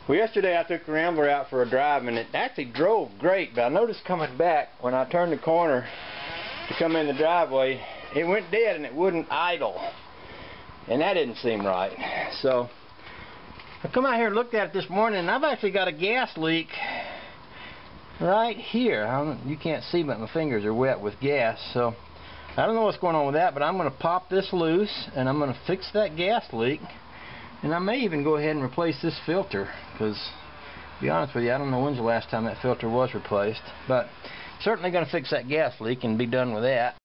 Well, yesterday I took the Rambler out for a drive and it actually drove great, but I noticed coming back when I turned the corner to come in the driveway, it went dead and it wouldn't idle. And that didn't seem right. So I come out here and looked at it this morning and I've actually got a gas leak right here. You can't see, but my fingers are wet with gas. So I don't know what's going on with that, but I'm going to pop this loose and I'm going to fix that gas leak. And I may even go ahead and replace this filter, because to be honest with you, I don't know when's the last time that filter was replaced. But certainly going to fix that gas leak and be done with that.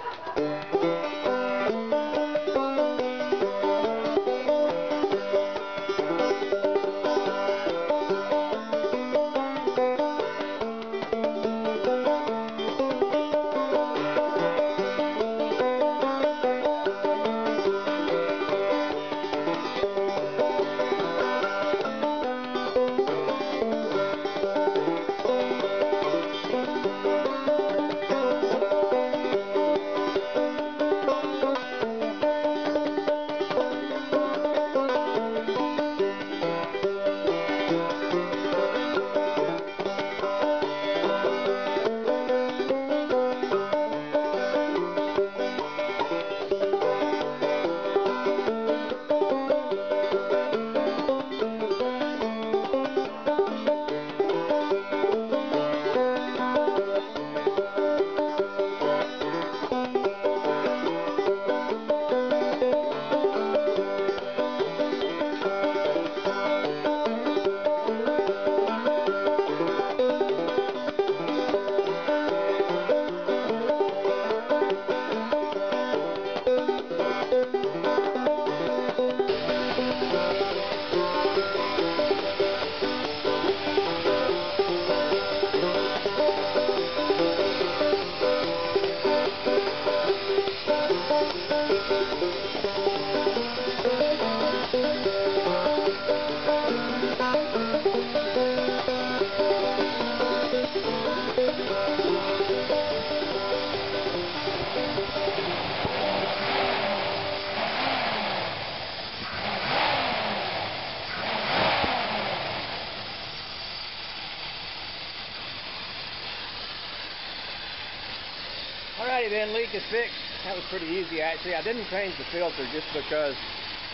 Alrighty then, leak is fixed. That was pretty easy actually. I didn't change the filter just because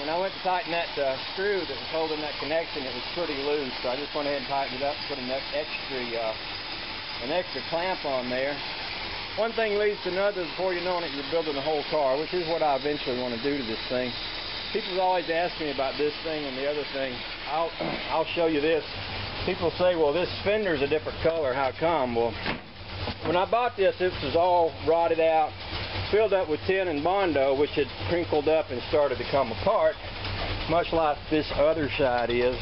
when I went to tighten that screw that was holding that connection, it was pretty loose. So I just went ahead and tightened it up, put an extra clamp on there. One thing leads to another. Before you know it, you're building the whole car, which is what I eventually want to do to this thing. People always ask me about this thing and the other thing. I'll show you this. People say, well, this fender's a different color. How come? Well, when I bought this, this was all rotted out, filled up with tin and Bondo, which had crinkled up and started to come apart, much like this other side is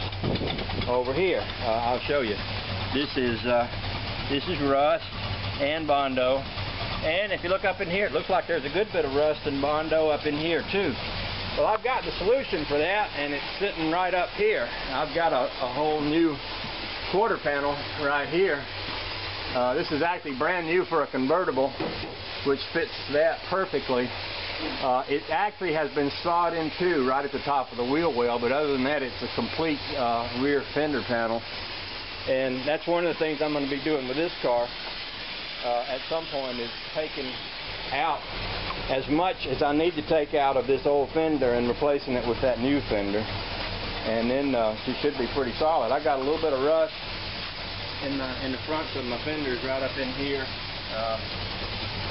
over here. I'll show you. This is rust and Bondo, and if you look up in here, it looks like there's a good bit of rust and Bondo up in here too. Well, I've got the solution for that, and it's sitting right up here. I've got a whole new quarter panel right here. This is actually brand new for a convertible, which fits that perfectly. It actually has been sawed in two right at the top of the wheel well, but other than that, it's a complete rear fender panel. And that's one of the things I'm going to be doing with this car at some point, is taking out as much as I need to take out of this old fender and replacing it with that new fender. And then she should be pretty solid. I got a little bit of rust in the fronts of my fenders right up in here,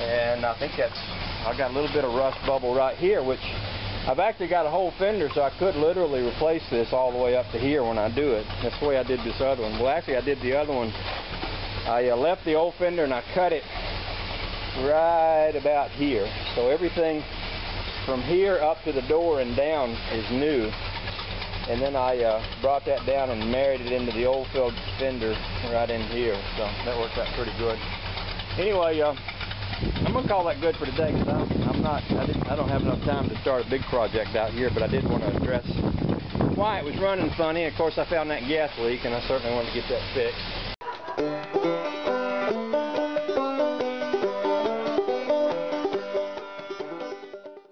and I think I got a little bit of rust bubble right here, which I've actually got a whole fender, so I could literally replace this all the way up to here when I do it. That's the way I did this other one. Well, actually I did the other one. I left the old fender and I cut it right about here, so everything from here up to the door and down is new. And then I brought that down and married it into the old fender right in here. So that worked out pretty good. Anyway, I'm gonna call that good for today, because I don't have enough time to start a big project out here. But I did want to address why it was running funny. Of course, I found that gas leak, and I certainly wanted to get that fixed.